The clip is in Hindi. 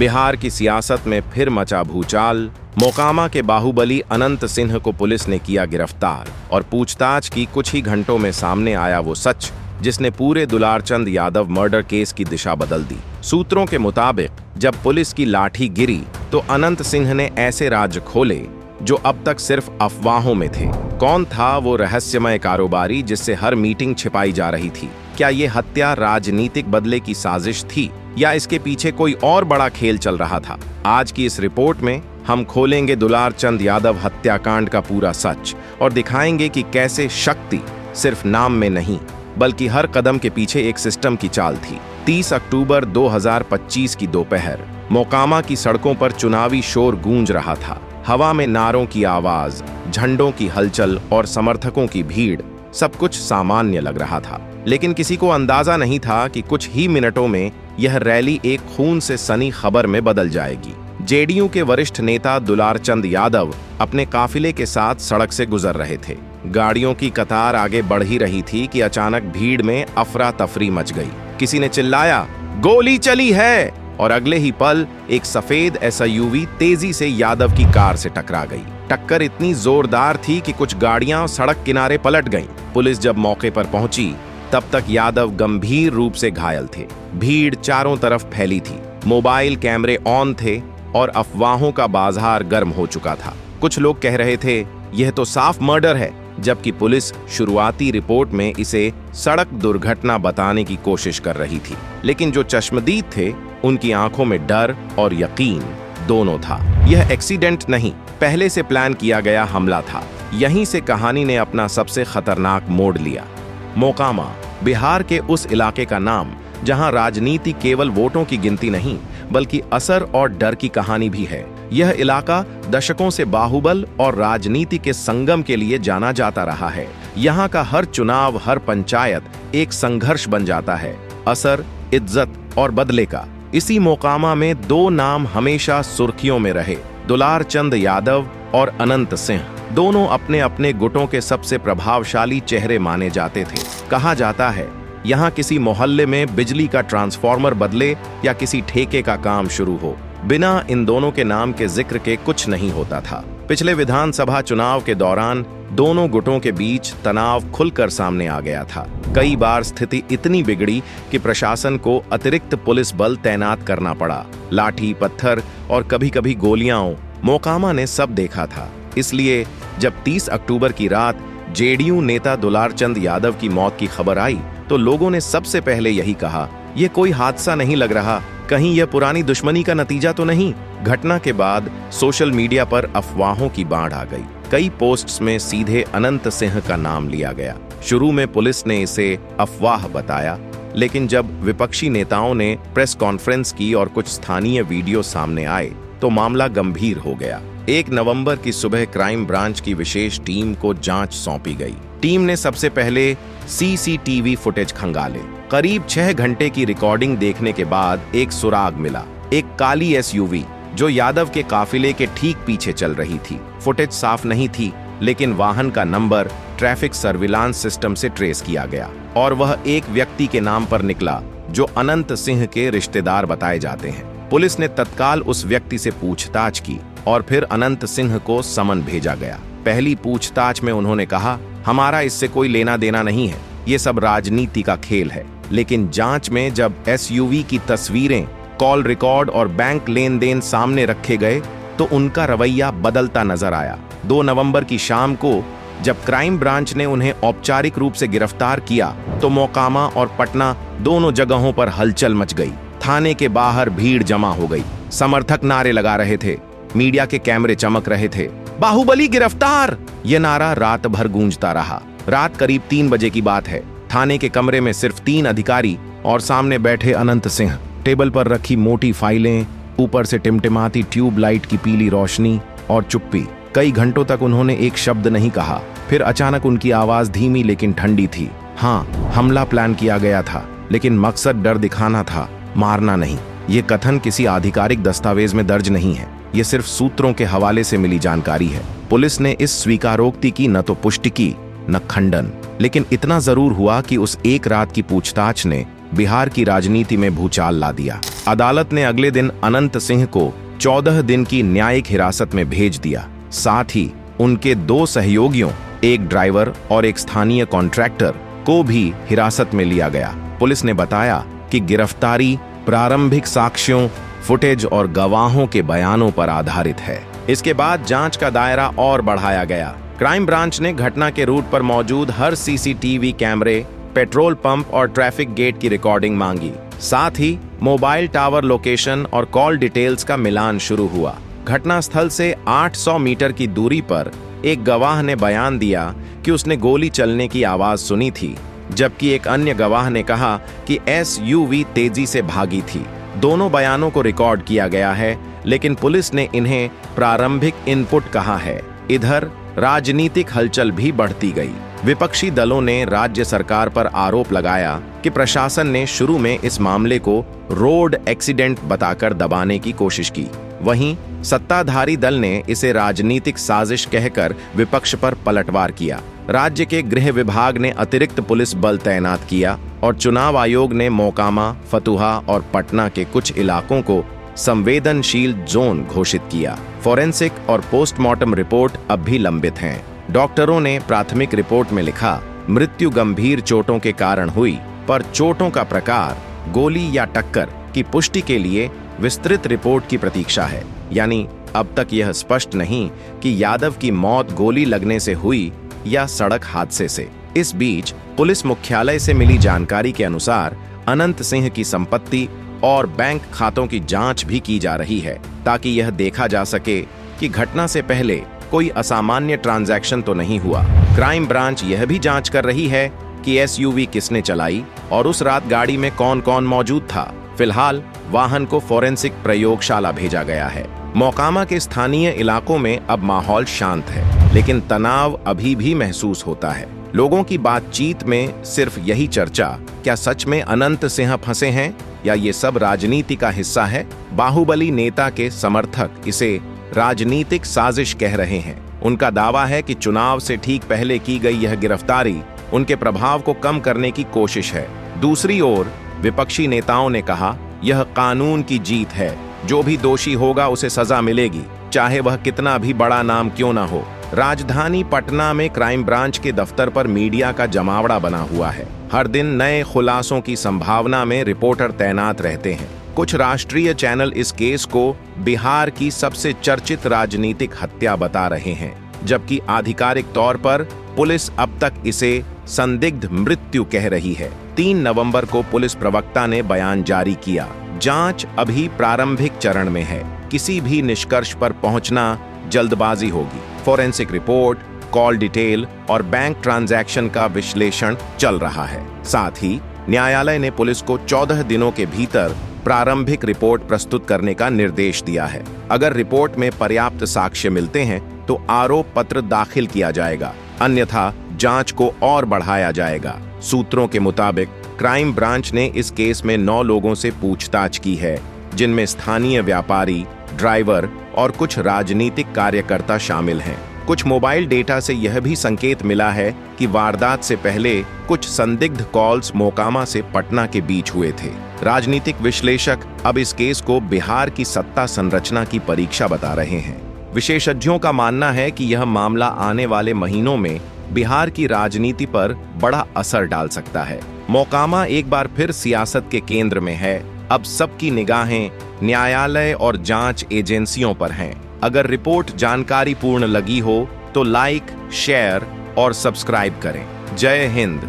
बिहार की सियासत में फिर मचा भूचाल। मोकामा के बाहुबली अनंत सिंह को पुलिस ने किया गिरफ्तार और पूछताछ की कुछ ही घंटों में सामने आया वो सच जिसने पूरे दुलारचंद यादव मर्डर केस की दिशा बदल दी। सूत्रों के मुताबिक जब पुलिस की लाठी गिरी तो अनंत सिंह ने ऐसे राज खोले जो अब तक सिर्फ अफवाहों में थे। कौन था वो रहस्यमय कारोबारी जिससे हर मीटिंग छिपाई जा रही थी? क्या ये हत्या राजनीतिक बदले की साजिश थी या इसके पीछे कोई और बड़ा खेल चल रहा था? आज की इस रिपोर्ट में हम खोलेंगे दुलारचंद यादव हत्याकांड का पूरा सच और दिखाएंगे कि कैसे शक्ति सिर्फ नाम में नहीं बल्कि हर कदम के पीछे एक सिस्टम की चाल थी। 30 अक्टूबर 2025 की दोपहर मोकामा की सड़कों पर चुनावी शोर गूंज रहा था। हवा में नारों की आवाज, झंडों की हलचल और समर्थकों की भीड़, सब कुछ सामान्य लग रहा था। लेकिन किसी को अंदाजा नहीं था कि कुछ ही मिनटों में यह रैली एक खून से सनी खबर में बदल जाएगी। जेडीयू के वरिष्ठ नेता दुलारचंद यादव अपने काफिले के साथ सड़क से गुजर रहे थे। गाड़ियों की कतार आगे बढ़ ही रही थी कि अचानक भीड़ में अफरा तफरी मच गई। किसी ने चिल्लाया, गोली चली है, और अगले ही पल एक सफेद एसयूवी तेजी से यादव की कार से टकरा गई। टक्कर इतनी जोरदार थी कि कुछ गाड़ियां सड़क किनारे पलट गईं। पुलिस जब मौके पर पहुंची तब तक यादव गंभीर रूप से घायल थे। भीड़ चारों तरफ फैली थी, मोबाइल कैमरे ऑन थे और अफवाहों का बाजार गर्म हो चुका था। कुछ लोग कह रहे थे यह तो साफ मर्डर है, जबकि पुलिस शुरुआती रिपोर्ट में इसे सड़क दुर्घटना बताने की कोशिश कर रही थी। लेकिन जो चश्मदीद थे उनकी आंखों में डर और यकीन दोनों था। यह एक्सीडेंट नहीं, पहले से प्लान किया गया हमला था। यहीं से कहानी ने अपना सबसे खतरनाक मोड़ लिया। मोकामा बिहार के उस इलाके का नाम जहां राजनीति केवल वोटों की गिनती नहीं बल्कि असर और डर की कहानी भी है। यह इलाका दशकों से बाहुबल और राजनीति के संगम के लिए जाना जाता रहा है। यहाँ का हर चुनाव, हर पंचायत एक संघर्ष बन जाता है, असर, इज्जत और बदले का। इसी मोकामा में दो नाम हमेशा सुर्खियों में रहे, दुलारचंद यादव और अनंत सिंह। दोनों अपने अपने गुटों के सबसे प्रभावशाली चेहरे माने जाते थे। कहा जाता है यहाँ किसी मोहल्ले में बिजली का ट्रांसफार्मर बदले या किसी ठेके का काम शुरू हो, बिना इन दोनों के नाम के जिक्र के कुछ नहीं होता था। पिछले विधानसभा चुनाव के दौरान दोनों गुटों के बीच तनाव खुलकर सामने आ गया था। कई बार स्थिति इतनी बिगड़ी कि प्रशासन को अतिरिक्त पुलिस बल तैनात करना पड़ा। लाठी, पत्थर और कभी-कभी गोलियां मोकामा ने सब देखा था। इसलिए जब 30 अक्टूबर की रात जेडीयू नेता दुलारचंद यादव की मौत की खबर आई तो लोगों ने सबसे पहले यही कहा, यह कोई हादसा नहीं लग रहा, कहीं यह पुरानी दुश्मनी का नतीजा तो नहीं। घटना के बाद सोशल मीडिया पर अफवाहों की बाढ़ आ गई। कई पोस्ट्स में सीधे अनंत सिंह का नाम लिया गया। शुरू में पुलिस ने इसे अफवाह बताया, लेकिन जब विपक्षी नेताओं ने प्रेस कॉन्फ्रेंस की और कुछ स्थानीय वीडियो सामने आए तो मामला गंभीर हो गया। 1 नवंबर की सुबह क्राइम ब्रांच की विशेष टीम को जांच सौंपी गई। टीम ने सबसे पहले सीसीटीवी फुटेज खंगाले। करीब 6 घंटे की रिकॉर्डिंग देखने के बाद एक सुराग मिला, एक काली एसयूवी जो यादव के काफिले के ठीक पीछे चल रही थी। फुटेज साफ नहीं थी, लेकिन वाहन का नंबर ट्रैफिक सर्विलांस सिस्टम से ट्रेस किया गया और वह एक व्यक्ति के नाम पर निकला जो अनंत सिंह के रिश्तेदार बताए जाते हैं। पुलिस ने तत्काल उस व्यक्ति से पूछताछ की और फिर अनंत सिंह को समन भेजा गया। पहली पूछताछ में उन्होंने कहा, हमारा इससे कोई लेना देना नहीं है, ये सब राजनीति का खेल है। लेकिन जांच में जब एसयूवी की तस्वीरें, कॉल रिकॉर्ड और बैंक लेन देन सामने रखे गए तो उनका रवैया बदलता नजर आया। 2 नवंबर की शाम को जब क्राइम ब्रांच ने उन्हें औपचारिक रूप से गिरफ्तार किया तो मोकामा और पटना दोनों जगहों पर हलचल मच गई। थाने के बाहर भीड़ जमा हो गई, समर्थक नारे लगा रहे थे, मीडिया के कैमरे चमक रहे थे। बाहुबली गिरफ्तार, यह नारा रात भर गूंजता रहा। रात करीब 3 बजे की बात है। थाने के कमरे में सिर्फ 3 अधिकारी और सामने बैठे अनंत सिंह। टेबल पर रखी मोटी फाइलें, ऊपर से टिमटिमाती ट्यूब लाइट की पीली रोशनी और चुप्पी। कई घंटों तक उन्होंने एक शब्द नहीं कहा। फिर अचानक उनकी आवाज धीमी लेकिन ठंडी थी। हाँ, हमला प्लान किया गया था, लेकिन मकसद डर दिखाना था, मारना नहीं। ये कथन किसी आधिकारिक दस्तावेज में दर्ज नहीं है, ये सिर्फ सूत्रों के हवाले से मिली जानकारी है। पुलिस ने इस स्वीकारोक्ति की न तो पुष्टि की न खंडन, लेकिन इतना जरूर हुआ कि उस एक रात की पूछताछ ने बिहार की राजनीति में भूचाल ला दिया। अदालत ने अगले दिन अनंत सिंह को 14 दिन की न्यायिक हिरासत में भेज दिया। साथ ही उनके 2 सहयोगियों, एक ड्राइवर और एक स्थानीय कॉन्ट्रैक्टर को भी हिरासत में लिया गया। पुलिस ने बताया कि गिरफ्तारी प्रारंभिक साक्ष्यों, फुटेज और गवाहों के बयानों पर आधारित है। इसके बाद जांच का दायरा और बढ़ाया गया। क्राइम ब्रांच ने घटना के रूट पर मौजूद हर सीसीटीवी कैमरे, पेट्रोल पंप और ट्रैफिक गेट की रिकॉर्डिंग मांगी। साथ ही मोबाइल टावर लोकेशन और कॉल डिटेल्स का मिलान शुरू हुआ। घटनास्थल से 800 मीटर की दूरी पर एक गवाह ने बयान दिया कि उसने गोली चलने की आवाज सुनी थी, जबकि एक अन्य गवाह ने कहा कि एसयूवी तेजी से भागी थी। दोनों बयानों को रिकॉर्ड किया गया है, लेकिन पुलिस ने इन्हें प्रारंभिक इनपुट कहा है। इधर राजनीतिक हलचल भी बढ़ती गई। विपक्षी दलों ने राज्य सरकार पर आरोप लगाया कि प्रशासन ने शुरू में इस मामले को रोड एक्सीडेंट बताकर दबाने की कोशिश की। वहीं सत्ताधारी दल ने इसे राजनीतिक साजिश कहकर विपक्ष पर पलटवार किया। राज्य के गृह विभाग ने अतिरिक्त पुलिस बल तैनात किया और चुनाव आयोग ने मोकामा, फतुहा और पटना के कुछ इलाकों को संवेदनशील जोन घोषित किया। फोरेंसिक और पोस्टमार्टम रिपोर्ट अब भी लंबित हैं। डॉक्टरों ने प्राथमिक रिपोर्ट में लिखा, मृत्यु गंभीर चोटों के कारण हुई, पर चोटों का प्रकार, गोली या टक्कर की पुष्टि के लिए विस्तृत रिपोर्ट की प्रतीक्षा है। यानी अब तक यह स्पष्ट नहीं कि यादव की मौत गोली लगने से हुई या सड़क हादसे से। इस बीच पुलिस मुख्यालय से मिली जानकारी के अनुसार अनंत सिंह की संपत्ति और बैंक खातों की जांच भी की जा रही है, ताकि यह देखा जा सके कि घटना से पहले कोई असामान्य ट्रांजैक्शन तो नहीं हुआ। क्राइम ब्रांच यह भी जांच कर रही है कि एसयूवी किसने चलाई और उस रात गाड़ी में कौन कौन मौजूद था। फिलहाल वाहन को फोरेंसिक प्रयोगशाला भेजा गया है। मोकामा के स्थानीय इलाकों में अब माहौल शांत है, लेकिन तनाव अभी भी महसूस होता है। लोगों की बातचीत में सिर्फ यही चर्चा, क्या सच में अनंत सिंह फंसे हैं या ये सब राजनीति का हिस्सा है? बाहुबली नेता के समर्थक इसे राजनीतिक साजिश कह रहे हैं। उनका दावा है कि चुनाव से ठीक पहले की गई यह गिरफ्तारी उनके प्रभाव को कम करने की कोशिश है। दूसरी ओर विपक्षी नेताओं ने कहा, यह कानून की जीत है, जो भी दोषी होगा उसे सजा मिलेगी, चाहे वह कितना भी बड़ा नाम क्यों ना हो। राजधानी पटना में क्राइम ब्रांच के दफ्तर पर मीडिया का जमावड़ा बना हुआ है। हर दिन नए खुलासों की संभावना में रिपोर्टर तैनात रहते हैं। कुछ राष्ट्रीय चैनल इस केस को बिहार की सबसे चर्चित राजनीतिक हत्या बता रहे हैं, जबकि आधिकारिक तौर पर पुलिस अब तक इसे संदिग्ध मृत्यु कह रही है। 3 नवंबर को पुलिस प्रवक्ता ने बयान जारी किया, जांच अभी प्रारंभिक चरण में है, किसी भी निष्कर्ष पर पहुंचना जल्दबाजी होगी। फोरेंसिक रिपोर्ट, कॉल डिटेल और बैंक ट्रांजैक्शन का विश्लेषण चल रहा है। साथ ही न्यायालय ने पुलिस को 14 दिनों के भीतर प्रारंभिक रिपोर्ट प्रस्तुत करने का निर्देश दिया है। अगर रिपोर्ट में पर्याप्त साक्ष्य मिलते हैं तो आरोप पत्र दाखिल किया जाएगा, अन्यथा जांच को और बढ़ाया जाएगा। सूत्रों के मुताबिक क्राइम ब्रांच ने इस केस में 9 लोगों से पूछताछ की है, जिनमें स्थानीय व्यापारी, ड्राइवर और कुछ राजनीतिक कार्यकर्ता शामिल हैं। कुछ मोबाइल डेटा से यह भी संकेत मिला है कि वारदात से पहले कुछ संदिग्ध कॉल्स मोकामा से पटना के बीच हुए थे। राजनीतिक विश्लेषक अब इस केस को बिहार की सत्ता संरचना की परीक्षा बता रहे हैं। विशेषज्ञों का मानना है कि यह मामला आने वाले महीनों में बिहार की राजनीति पर बड़ा असर डाल सकता है। मोकामा एक बार फिर सियासत के केंद्र में है। अब सबकी निगाहें न्यायालय और जांच एजेंसियों पर हैं। अगर रिपोर्ट जानकारीपूर्ण लगी हो तो लाइक, शेयर और सब्सक्राइब करें। जय हिंद।